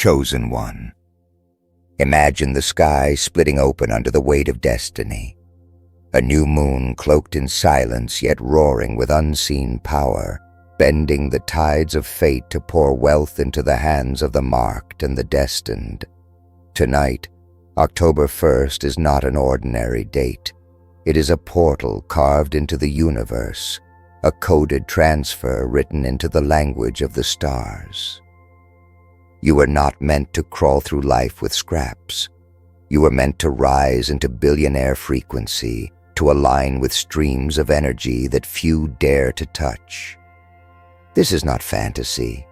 Chosen one. Imagine the sky splitting open under the weight of destiny. A new moon cloaked in silence yet roaring with unseen power, bending the tides of fate to pour wealth into the hands of the marked and the destined. Tonight, October 1st, is not an ordinary date. It is a portal carved into the universe, a coded transfer written into the language of the stars. You were not meant to crawl through life with scraps. You were meant to rise into billionaire frequency, to align with streams of energy that few dare to touch. This is not fantasy.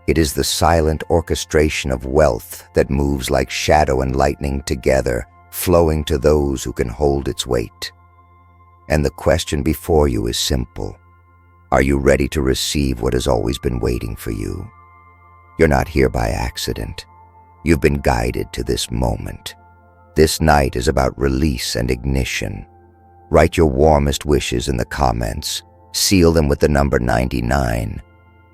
It is the silent orchestration of wealth that moves like shadow and lightning together, flowing to those who can hold its weight. And the question before you is simple. Are you ready to receive what has always been waiting for you? You're not here by accident. You've been guided to this moment. This night is about release and ignition. Write your warmest wishes in the comments, seal them with the number 99,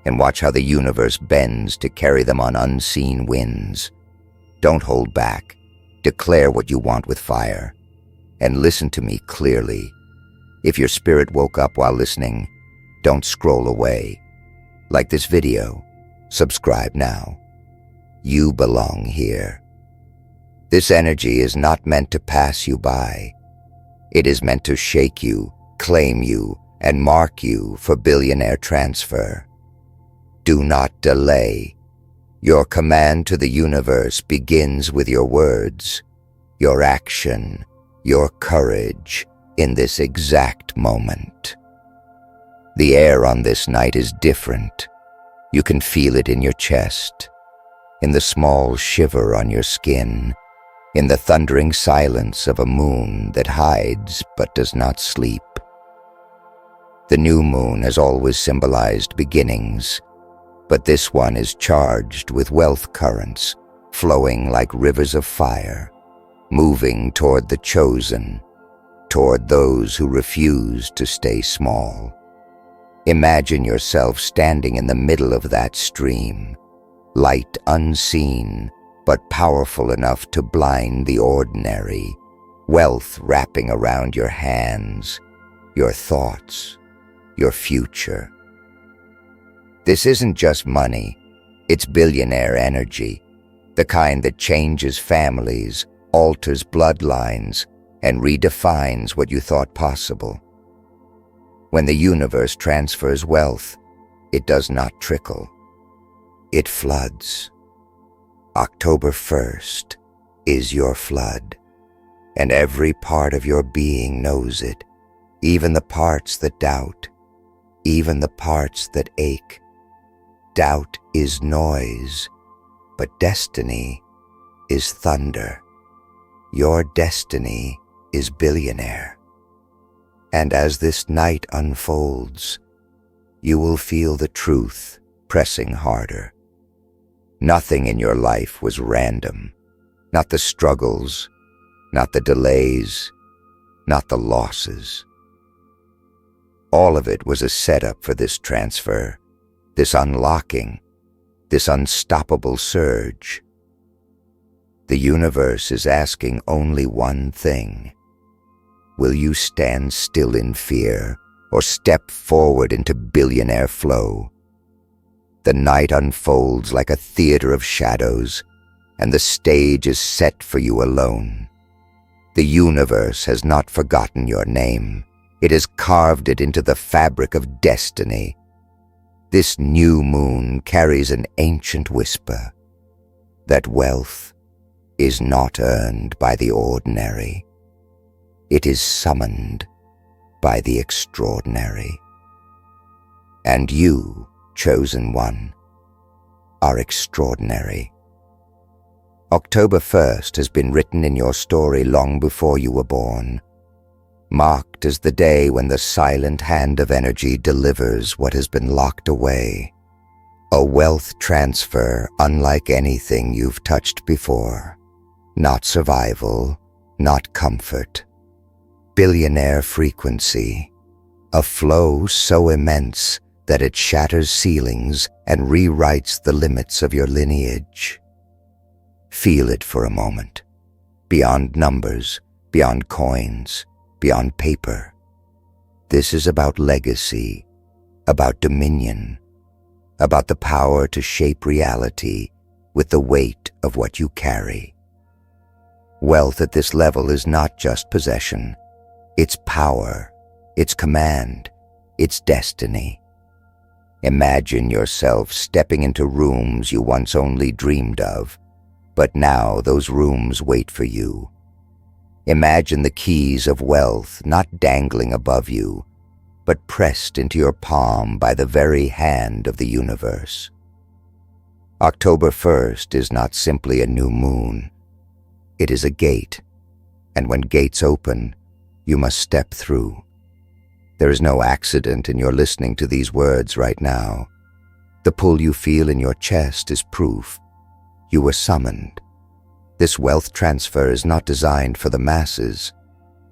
and watch how the universe bends to carry them on unseen winds. Don't hold back. Declare what you want with fire. And listen to me clearly. If your spirit woke up while listening, don't scroll away. Like this video, subscribe now. You belong here. This energy is not meant to pass you by. It is meant to shake you, claim you, and mark you for billionaire transfer. Do not delay. Your command to the universe begins with your words, your action, your courage in this exact moment. The air on this night is different. You can feel it in your chest, in the small shiver on your skin, in the thundering silence of a moon that hides but does not sleep. The new moon has always symbolized beginnings, but this one is charged with wealth currents, flowing like rivers of fire, moving toward the chosen, toward those who refuse to stay small. Imagine yourself standing in the middle of that stream, light unseen, but powerful enough to blind the ordinary, wealth wrapping around your hands, your thoughts, your future. This isn't just money, it's billionaire energy, the kind that changes families, alters bloodlines, and redefines what you thought possible. When the universe transfers wealth, it does not trickle. It floods. October 1st is your flood, and every part of your being knows it, even the parts that doubt, even the parts that ache. Doubt is noise, but destiny is thunder. Your destiny is billionaire. And as this night unfolds, you will feel the truth pressing harder. Nothing in your life was random. Not the struggles, not the delays, not the losses. All of it was a setup for this transfer, this unlocking, this unstoppable surge. The universe is asking only one thing. Will you stand still in fear or step forward into billionaire flow? The night unfolds like a theater of shadows, and the stage is set for you alone. The universe has not forgotten your name. It has carved it into the fabric of destiny. This new moon carries an ancient whisper that wealth is not earned by the ordinary. It is summoned by the extraordinary. And you, chosen one, are extraordinary. October 1st has been written in your story long before you were born, marked as the day when the silent hand of energy delivers what has been locked away. A wealth transfer unlike anything you've touched before. Not survival, not comfort. Billionaire frequency. A flow so immense that it shatters ceilings and rewrites the limits of your lineage. Feel it for a moment. Beyond numbers, beyond coins, beyond paper. This is about legacy, about dominion, about the power to shape reality with the weight of what you carry. Wealth at this level is not just possession. It's power, it's command, it's destiny. Imagine yourself stepping into rooms you once only dreamed of, but now those rooms wait for you. Imagine the keys of wealth not dangling above you, but pressed into your palm by the very hand of the universe. October 1st is not simply a new moon. It is a gate, and when gates open, you must step through. There is no accident in your listening to these words right now. The pull you feel in your chest is proof. You were summoned. This wealth transfer is not designed for the masses.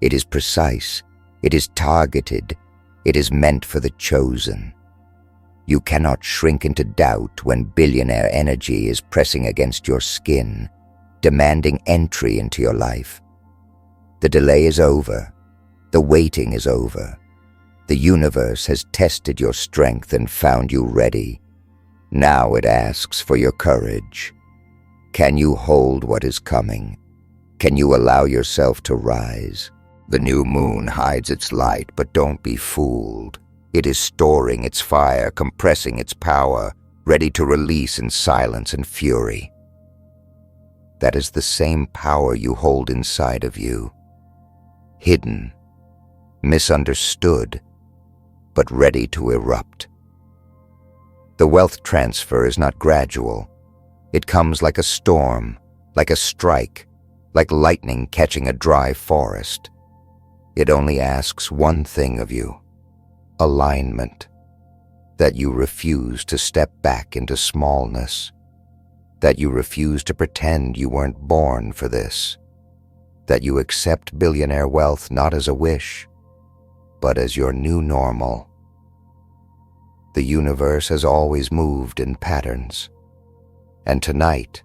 It is precise. It is targeted. It is meant for the chosen. You cannot shrink into doubt when billionaire energy is pressing against your skin, demanding entry into your life. The delay is over. The waiting is over. The universe has tested your strength and found you ready. Now it asks for your courage. Can you hold what is coming? Can you allow yourself to rise? The new moon hides its light, but don't be fooled. It is storing its fire, compressing its power, ready to release in silence and fury. That is the same power you hold inside of you. Hidden, misunderstood, but ready to erupt. The wealth transfer is not gradual. It comes like a storm, like a strike, like lightning catching a dry forest. It only asks one thing of you: alignment. That you refuse to step back into smallness. That you refuse to pretend you weren't born for this. That you accept billionaire wealth not as a wish, but as your new normal. The universe has always moved in patterns. And tonight,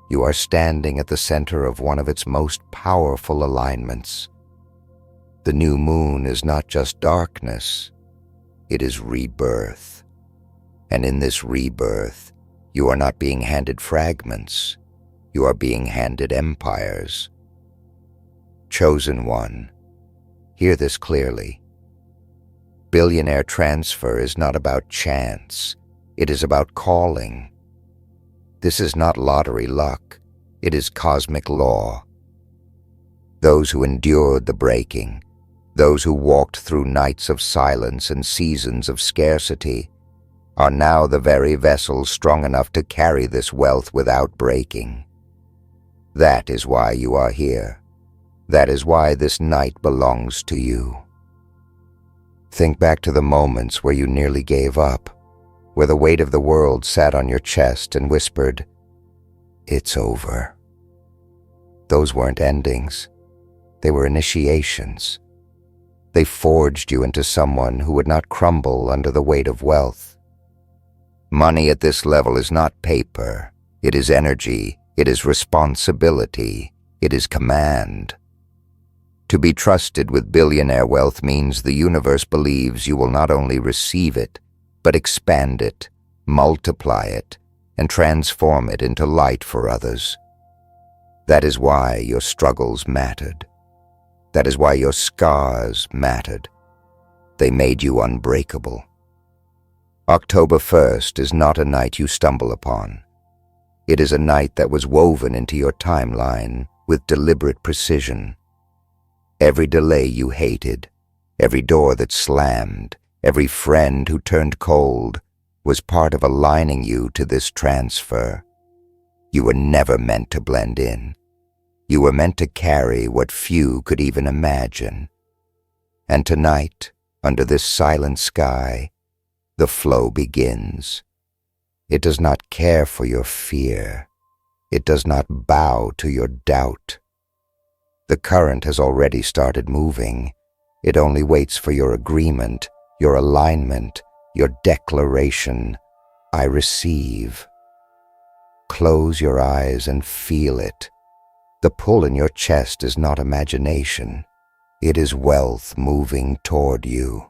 you are standing at the center of one of its most powerful alignments. The new moon is not just darkness, it is rebirth. And in this rebirth, you are not being handed fragments, you are being handed empires. Chosen one, hear this clearly. Billionaire transfer is not about chance, it is about calling. This is not lottery luck, it is cosmic law. Those who endured the breaking, those who walked through nights of silence and seasons of scarcity, are now the very vessels strong enough to carry this wealth without breaking. That is why you are here. That is why this night belongs to you. Think back to the moments where you nearly gave up, where the weight of the world sat on your chest and whispered, "It's over." Those weren't endings. They were initiations. They forged you into someone who would not crumble under the weight of wealth. Money at this level is not paper. It is energy. It is responsibility. It is command. To be trusted with billionaire wealth means the universe believes you will not only receive it, but expand it, multiply it, and transform it into light for others. That is why your struggles mattered. That is why your scars mattered. They made you unbreakable. October 1st is not a night you stumble upon. It is a night that was woven into your timeline with deliberate precision. Every delay you hated, every door that slammed, every friend who turned cold was part of aligning you to this transfer. You were never meant to blend in. You were meant to carry what few could even imagine. And tonight, under this silent sky, the flow begins. It does not care for your fear. It does not bow to your doubt. The current has already started moving. It only waits for your agreement, your alignment, your declaration. I receive. Close your eyes and feel it. The pull in your chest is not imagination. It is wealth moving toward you.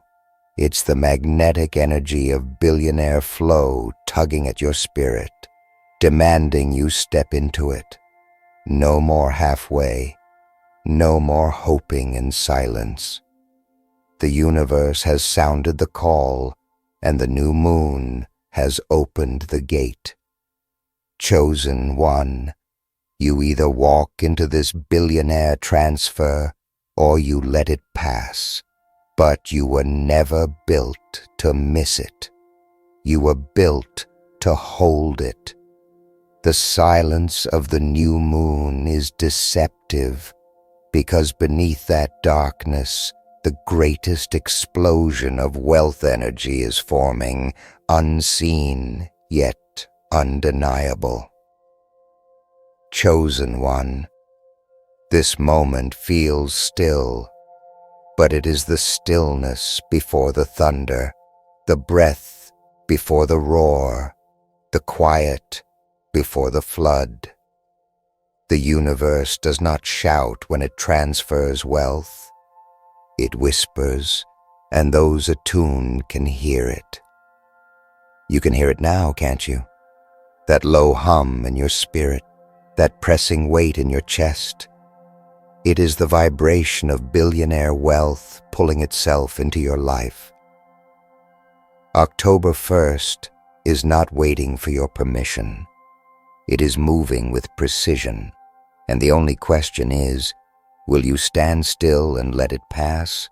It's the magnetic energy of billionaire flow tugging at your spirit, demanding you step into it. No more halfway, no more hoping in silence. The universe has sounded the call, and the new moon has opened the gate. Chosen one, you either walk into this billionaire transfer or you let it pass. But you were never built to miss it. You were built to hold it. The silence of the new moon is deceptive because beneath that darkness, the greatest explosion of wealth energy is forming, unseen yet undeniable. Chosen one, this moment feels still, but it is the stillness before the thunder, the breath before the roar, the quiet before the flood. The universe does not shout when it transfers wealth. It whispers, and those attuned can hear it. You can hear it now, can't you? That low hum in your spirit, that pressing weight in your chest. It is the vibration of billionaire wealth pulling itself into your life. October 1st is not waiting for your permission. It is moving with precision, and the only question is, will you stand still and let it pass,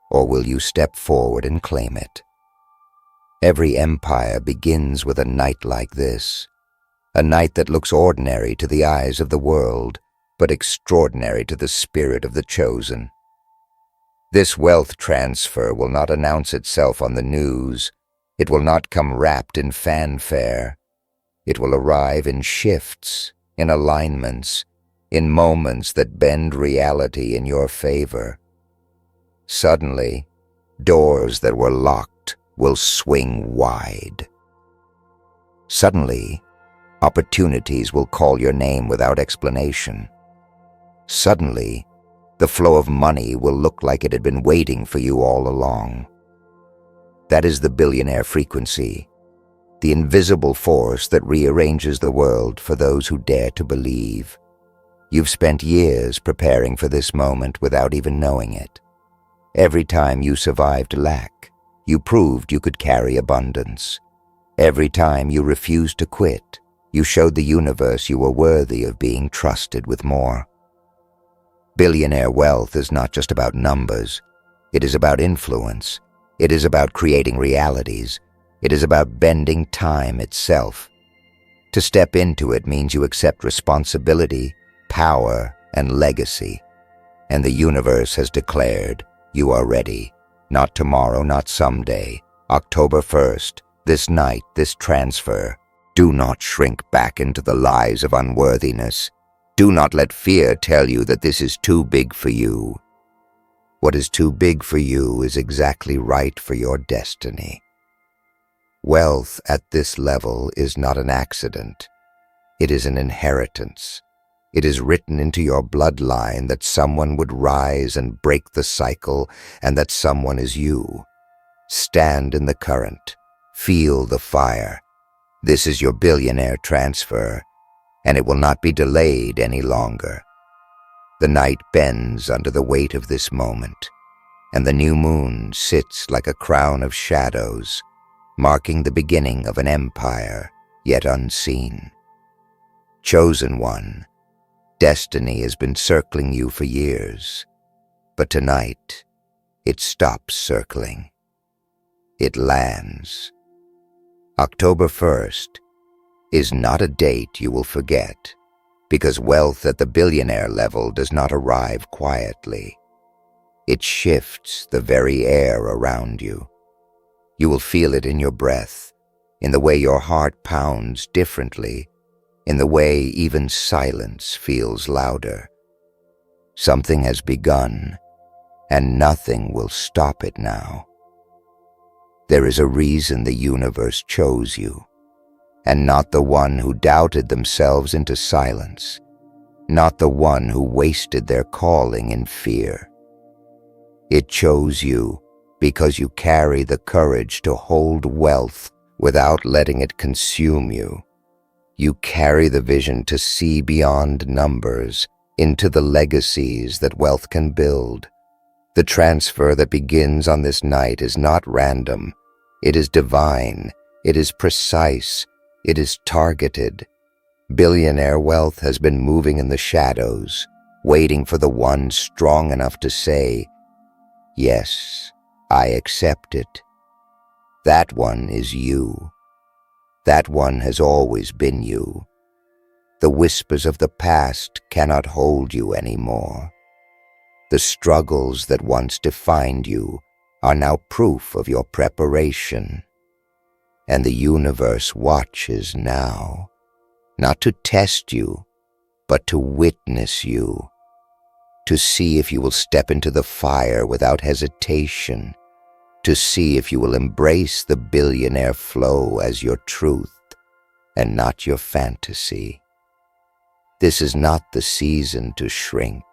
or will you step forward and claim it? Every empire begins with a night like this, a night that looks ordinary to the eyes of the world, but extraordinary to the spirit of the chosen. This wealth transfer will not announce itself on the news. It will not come wrapped in fanfare. It will arrive in shifts, in alignments, in moments that bend reality in your favor. Suddenly, doors that were locked will swing wide. Suddenly, opportunities will call your name without explanation. Suddenly, the flow of money will look like it had been waiting for you all along. That is the billionaire frequency, the invisible force that rearranges the world for those who dare to believe. You've spent years preparing for this moment without even knowing it. Every time you survived lack, you proved you could carry abundance. Every time you refused to quit, you showed the universe you were worthy of being trusted with more. Billionaire wealth is not just about numbers. It is about influence. It is about creating realities. It is about bending time itself. To step into it means you accept responsibility, power, and legacy. And the universe has declared, you are ready. Not tomorrow, not someday. October 1st, this night, this transfer. Do not shrink back into the lies of unworthiness. Do not let fear tell you that this is too big for you. What is too big for you is exactly right for your destiny. Wealth at this level is not an accident. It is an inheritance. It is written into your bloodline that someone would rise and break the cycle, and that someone is you. Stand in the current. Feel the fire. This is your billionaire transfer, and it will not be delayed any longer. The night bends under the weight of this moment, and the new moon sits like a crown of shadows, marking the beginning of an empire yet unseen. Chosen one, destiny has been circling you for years, but tonight it stops circling. It lands. October 1st is not a date you will forget, because wealth at the billionaire level does not arrive quietly. It shifts the very air around you. You will feel it in your breath, in the way your heart pounds differently, in the way even silence feels louder. Something has begun, and nothing will stop it now. There is a reason the universe chose you, and not the one who doubted themselves into silence, not the one who wasted their calling in fear. It chose you because you carry the courage to hold wealth without letting it consume you. You carry the vision to see beyond numbers into the legacies that wealth can build. The transfer that begins on this night is not random. It is divine. It is precise. It is targeted. Billionaire wealth has been moving in the shadows, waiting for the one strong enough to say, "Yes, I accept it." That one is you. That one has always been you. The whispers of the past cannot hold you anymore. The struggles that once defined you are now proof of your preparation. And the universe watches now, not to test you, but to witness you, to see if you will step into the fire without hesitation, to see if you will embrace the billionaire flow as your truth and not your fantasy. This is not the season to shrink.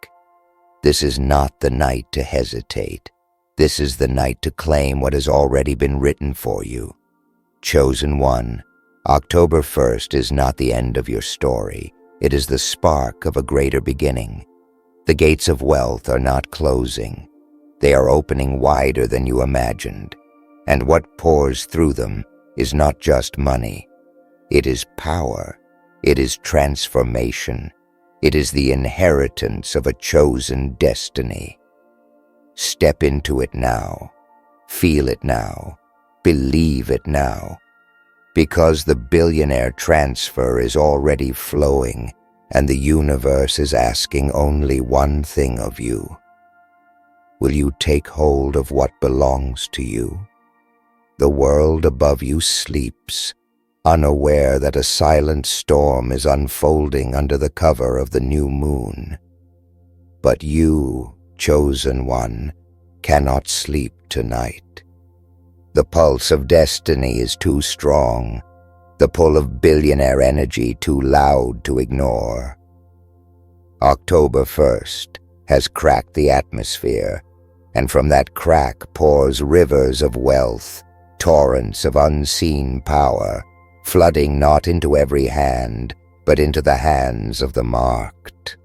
This is not the night to hesitate. This is the night to claim what has already been written for you. Chosen one, October 1st is not the end of your story. It is the spark of a greater beginning. The gates of wealth are not closing. They are opening wider than you imagined. And what pours through them is not just money. It is power. It is transformation. It is the inheritance of a chosen destiny. Step into it now. Feel it now. Believe it now. Because the billionaire transfer is already flowing, and the universe is asking only one thing of you. Will you take hold of what belongs to you? The world above you sleeps, unaware that a silent storm is unfolding under the cover of the new moon. But you, chosen one, cannot sleep tonight. The pulse of destiny is too strong, the pull of billionaire energy too loud to ignore. October 1st has cracked the atmosphere, and from that crack pours rivers of wealth, torrents of unseen power, flooding not into every hand, but into the hands of the marked.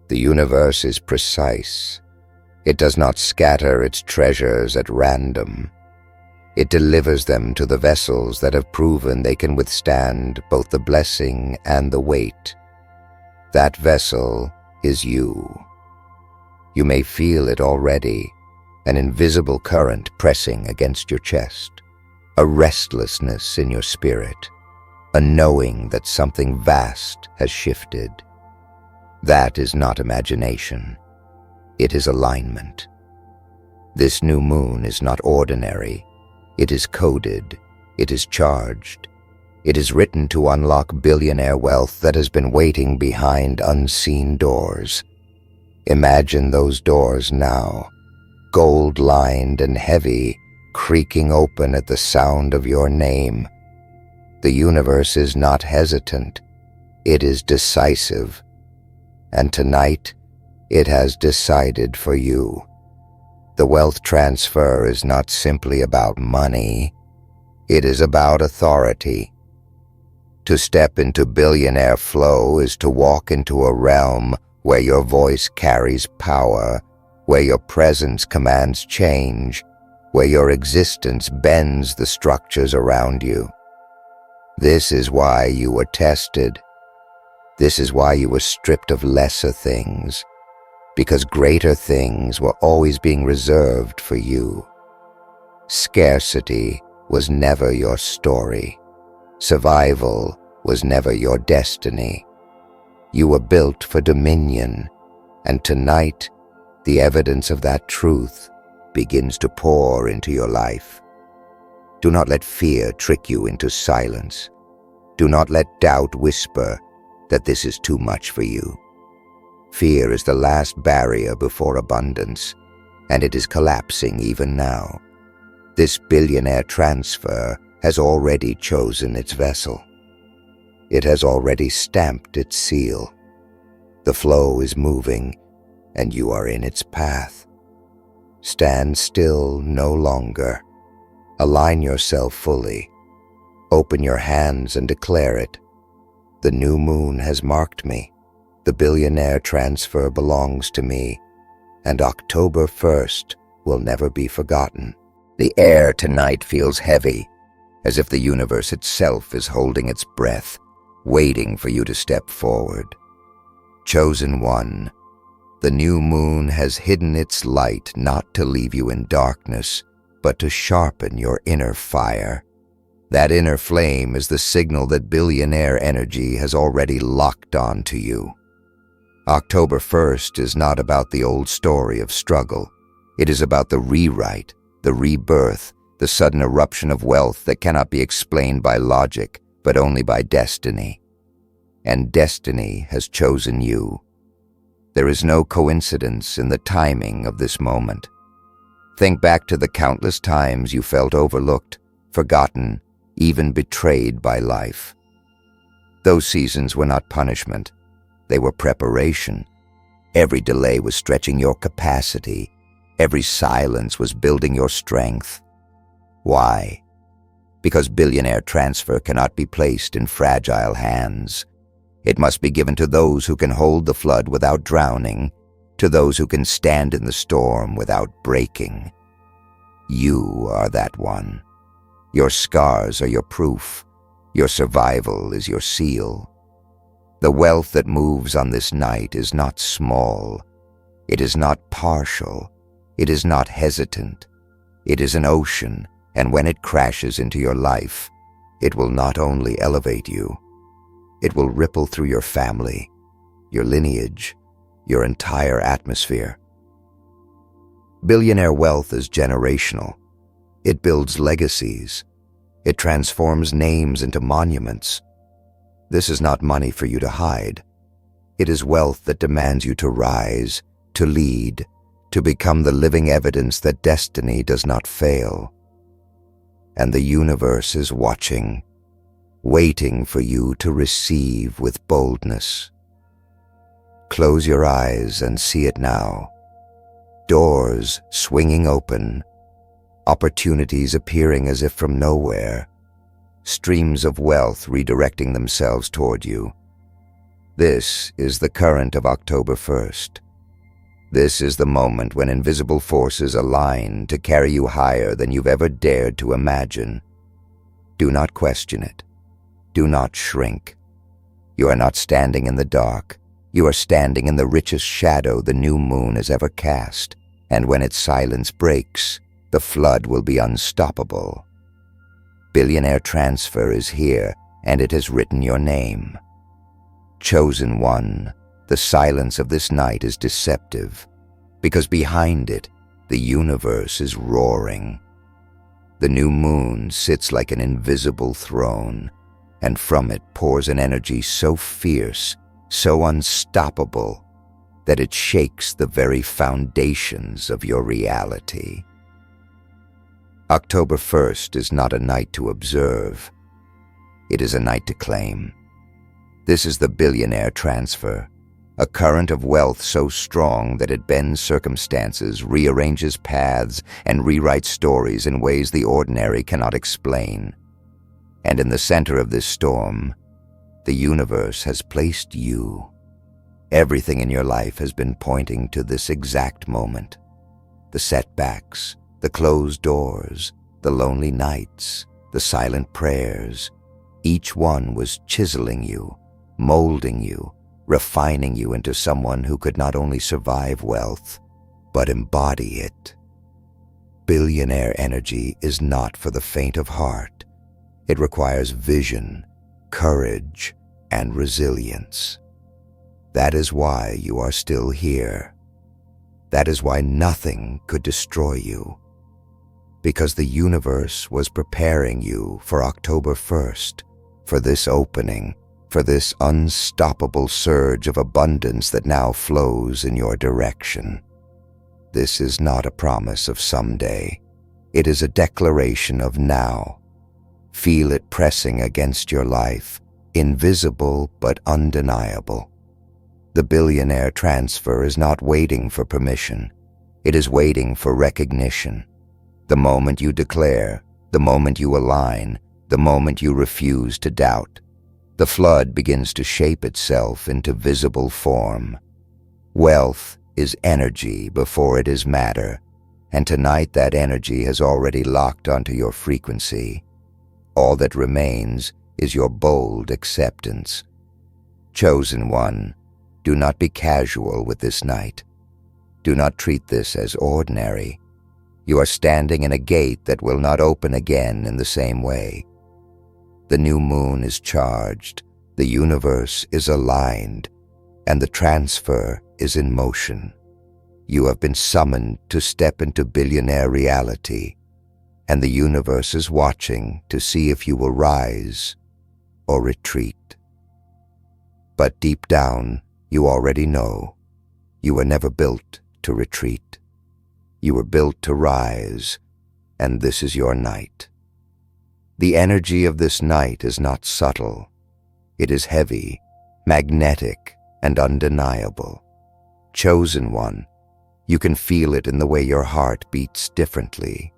The universe is precise. It does not scatter its treasures at random. It delivers them to the vessels that have proven they can withstand both the blessing and the weight. That vessel is you. You may feel it already, an invisible current pressing against your chest, a restlessness in your spirit, a knowing that something vast has shifted. That is not imagination. It is alignment. This new moon is not ordinary. It is coded. It is charged. It is written to unlock billionaire wealth that has been waiting behind unseen doors. Imagine those doors now, gold-lined and heavy, creaking open at the sound of your name. The universe is not hesitant. It is decisive. And tonight, it has decided for you. The wealth transfer is not simply about money. It is about authority. To step into billionaire flow is to walk into a realm where your voice carries power, where your presence commands change, where your existence bends the structures around you. This is why you were tested. This is why you were stripped of lesser things, because greater things were always being reserved for you. Scarcity was never your story. Survival was never your destiny. You were built for dominion, and tonight, the evidence of that truth begins to pour into your life. Do not let fear trick you into silence. Do not let doubt whisper that this is too much for you. Fear is the last barrier before abundance, and it is collapsing even now. This billionaire transfer has already chosen its vessel. It has already stamped its seal. The flow is moving, and you are in its path. Stand still no longer. Align yourself fully. Open your hands and declare it. The new moon has marked me. The billionaire transfer belongs to me, and October 1st will never be forgotten. The air tonight feels heavy, as if the universe itself is holding its breath, waiting for you to step forward. Chosen one, the new moon has hidden its light not to leave you in darkness, but to sharpen your inner fire. That inner flame is the signal that billionaire energy has already locked onto you. October 1st is not about the old story of struggle. It is about the rewrite, the rebirth, the sudden eruption of wealth that cannot be explained by logic, but only by destiny. And destiny has chosen you. There is no coincidence in the timing of this moment. Think back to the countless times you felt overlooked, forgotten, even betrayed by life. Those seasons were not punishment. They were preparation. Every delay was stretching your capacity. Every silence was building your strength. Why? Because billionaire transfer cannot be placed in fragile hands. It must be given to those who can hold the flood without drowning, to those who can stand in the storm without breaking. You are that one. Your scars are your proof. Your survival is your seal. The wealth that moves on this night is not small. It is not partial. It is not hesitant. It is an ocean, and when it crashes into your life, it will not only elevate you, it will ripple through your family, your lineage, your entire atmosphere. Billionaire wealth is generational. It builds legacies. It transforms names into monuments. This is not money for you to hide. It is wealth that demands you to rise, to lead, to become the living evidence that destiny does not fail. And the universe is watching, waiting for you to receive with boldness. Close your eyes and see it now. Doors swinging open, opportunities appearing as if from nowhere, streams of wealth redirecting themselves toward you. This is the current of October 1st. This is the moment when invisible forces align to carry you higher than you've ever dared to imagine. Do not question it. Do not shrink. You are not standing in the dark. You are standing in the richest shadow the new moon has ever cast, and when its silence breaks, the flood will be unstoppable. Billionaire transfer is here, and it has written your name. Chosen one, the silence of this night is deceptive, because behind it, the universe is roaring. The new moon sits like an invisible throne, and from it pours an energy so fierce, so unstoppable, that it shakes the very foundations of your reality. October 1st is not a night to observe. It is a night to claim. This is the billionaire transfer, a current of wealth so strong that it bends circumstances, rearranges paths, and rewrites stories in ways the ordinary cannot explain. And in the center of this storm, the universe has placed you. Everything in your life has been pointing to this exact moment. The setbacks, the closed doors, the lonely nights, the silent prayers, each one was chiseling you, molding you, refining you into someone who could not only survive wealth, but embody it. Billionaire energy is not for the faint of heart. It requires vision, courage, and resilience. That is why you are still here. That is why nothing could destroy you. Because the universe was preparing you for October 1st, for this opening, for this unstoppable surge of abundance that now flows in your direction. This is not a promise of someday. It is a declaration of now. Feel it pressing against your life, invisible but undeniable. The billionaire transfer is not waiting for permission. It is waiting for recognition. The moment you declare, the moment you align, the moment you refuse to doubt, the flood begins to shape itself into visible form. Wealth is energy before it is matter, and tonight that energy has already locked onto your frequency. All that remains is your bold acceptance. Chosen one, do not be casual with this night. Do not treat this as ordinary. You are standing in a gate that will not open again in the same way. The new moon is charged, the universe is aligned, and the transfer is in motion. You have been summoned to step into billionaire reality, and the universe is watching to see if you will rise or retreat. But deep down, you already know you were never built to retreat. You were built to rise, and this is your night. The energy of this night is not subtle. It is heavy, magnetic, and undeniable. Chosen one, you can feel it in the way your heart beats differently,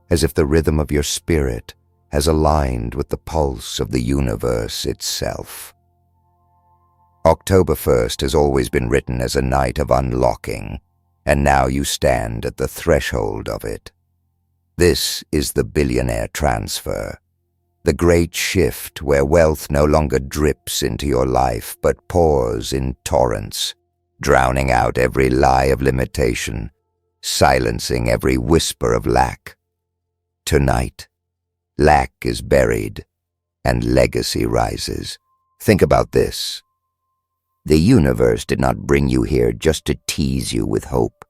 as if the rhythm of your spirit has aligned with the pulse of the universe itself. October 1st has always been written as a night of unlocking, and now you stand at the threshold of it. This is the billionaire transfer, the great shift where wealth no longer drips into your life but pours in torrents, drowning out every lie of limitation, silencing every whisper of lack. Tonight, lack is buried and legacy rises. Think about this. The universe did not bring you here just to tease you with hope.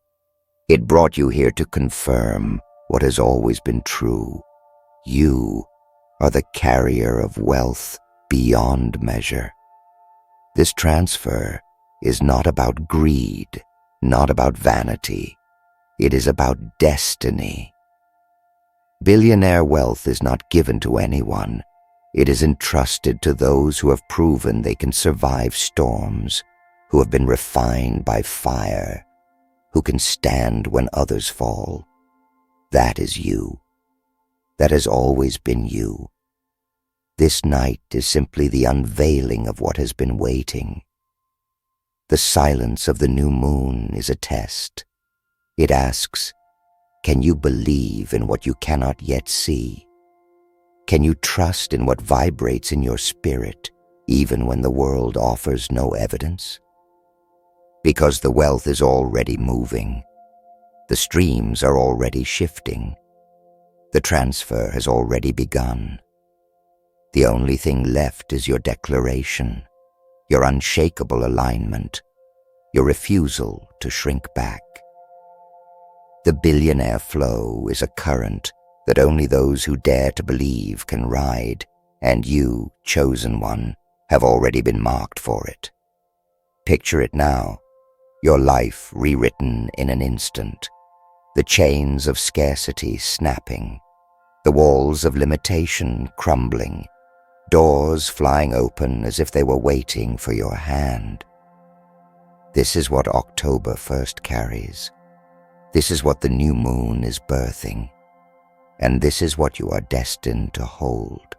It brought you here to confirm what has always been true. You are the carrier of wealth beyond measure. This transfer is not about greed, not about vanity. It is about destiny. Billionaire wealth is not given to anyone. It is entrusted to those who have proven they can survive storms, who have been refined by fire, who can stand when others fall. That is you. That has always been you. This night is simply the unveiling of what has been waiting. The silence of the new moon is a test. It asks, can you believe in what you cannot yet see? Can you trust in what vibrates in your spirit, even when the world offers no evidence? Because the wealth is already moving. The streams are already shifting. The transfer has already begun. The only thing left is your declaration, your unshakable alignment, your refusal to shrink back. The billionaire flow is a current that only those who dare to believe can ride, and you, chosen one, have already been marked for it. Picture it now, your life rewritten in an instant, the chains of scarcity snapping, the walls of limitation crumbling, doors flying open as if they were waiting for your hand. This is what October 1st carries. This is what the new moon is birthing. And this is what you are destined to hold.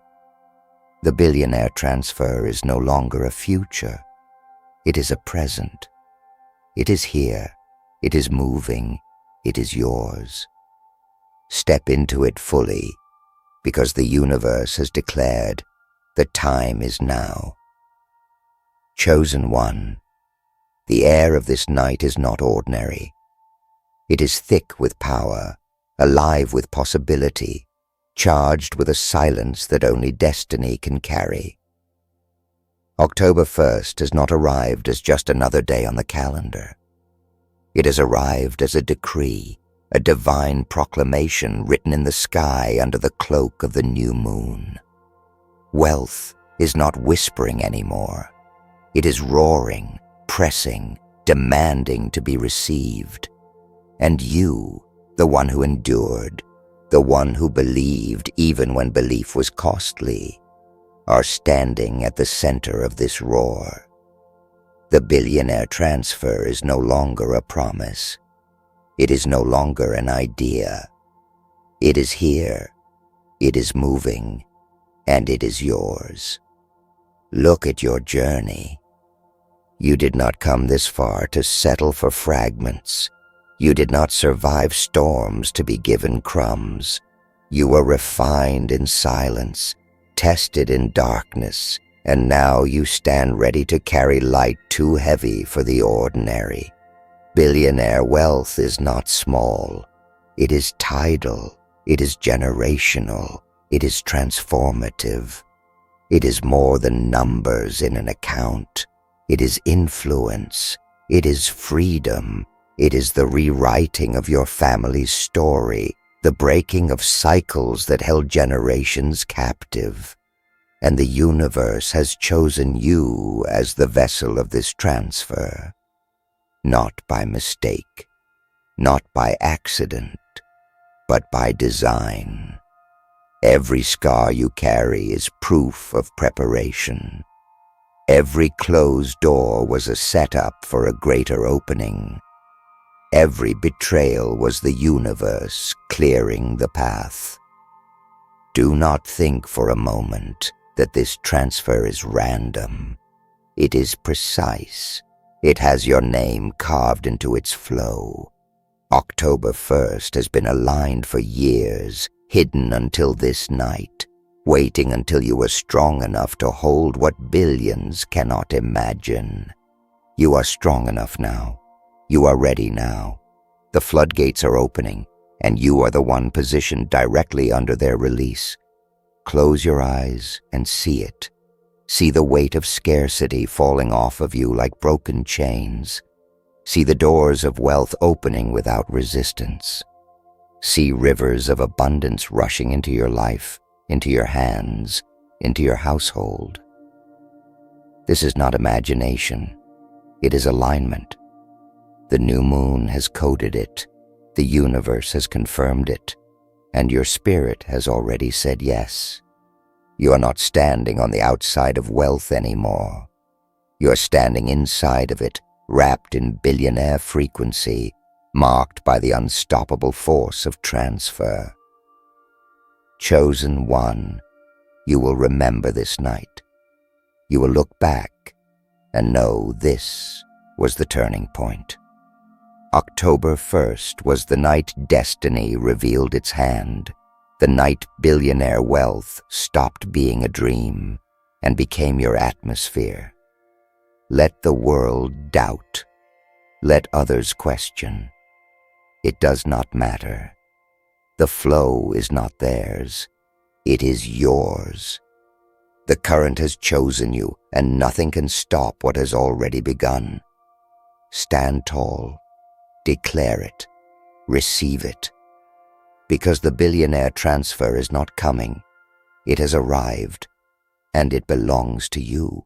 The billionaire transfer is no longer a future. It is a present. It is here. It is moving. It is yours. Step into it fully, because the universe has declared the time is now. Chosen one, the air of this night is not ordinary. It is thick with power, alive with possibility, charged with a silence that only destiny can carry. October 1st has not arrived as just another day on the calendar. It has arrived as a decree, a divine proclamation written in the sky under the cloak of the new moon. Wealth is not whispering anymore. It is roaring, pressing, demanding to be received. And you, the one who endured, the one who believed even when belief was costly, are standing at the center of this roar. The billionaire transfer is no longer a promise. It is no longer an idea. It is here. It is moving, and it is yours. Look at your journey. You did not come this far to settle for fragments. You did not survive storms to be given crumbs. You were refined in silence, tested in darkness, and now you stand ready to carry light too heavy for the ordinary. Billionaire wealth is not small. It is tidal. It is generational. It is transformative. It is more than numbers in an account. It is influence. It is freedom. It is the rewriting of your family's story, the breaking of cycles that held generations captive. And the universe has chosen you as the vessel of this transfer. Not by mistake, not by accident, but by design. Every scar you carry is proof of preparation. Every closed door was a setup for a greater opening. Every betrayal was the universe clearing the path. Do not think for a moment that this transfer is random. It is precise. It has your name carved into its flow. October 1st has been aligned for years, hidden until this night, waiting until you are strong enough to hold what billions cannot imagine. You are strong enough now. You are ready now. The floodgates are opening, and you are the one positioned directly under their release. Close your eyes and see it. See the weight of scarcity falling off of you like broken chains. See the doors of wealth opening without resistance. See rivers of abundance rushing into your life, into your hands, into your household. This is not imagination. It is alignment. The new moon has coded it. The universe has confirmed it. And your spirit has already said yes. You are not standing on the outside of wealth anymore. You are standing inside of it, wrapped in billionaire frequency, marked by the unstoppable force of transfer. Chosen one, you will remember this night. You will look back and know this was the turning point. October 1st was the night destiny revealed its hand, the night billionaire wealth stopped being a dream and became your atmosphere. Let the world doubt. Let others question. It does not matter. The flow is not theirs. It is yours. The current has chosen you, and nothing can stop what has already begun. Stand tall. Declare it. Receive it. Because the billionaire transfer is not coming. It has arrived, and it belongs to you.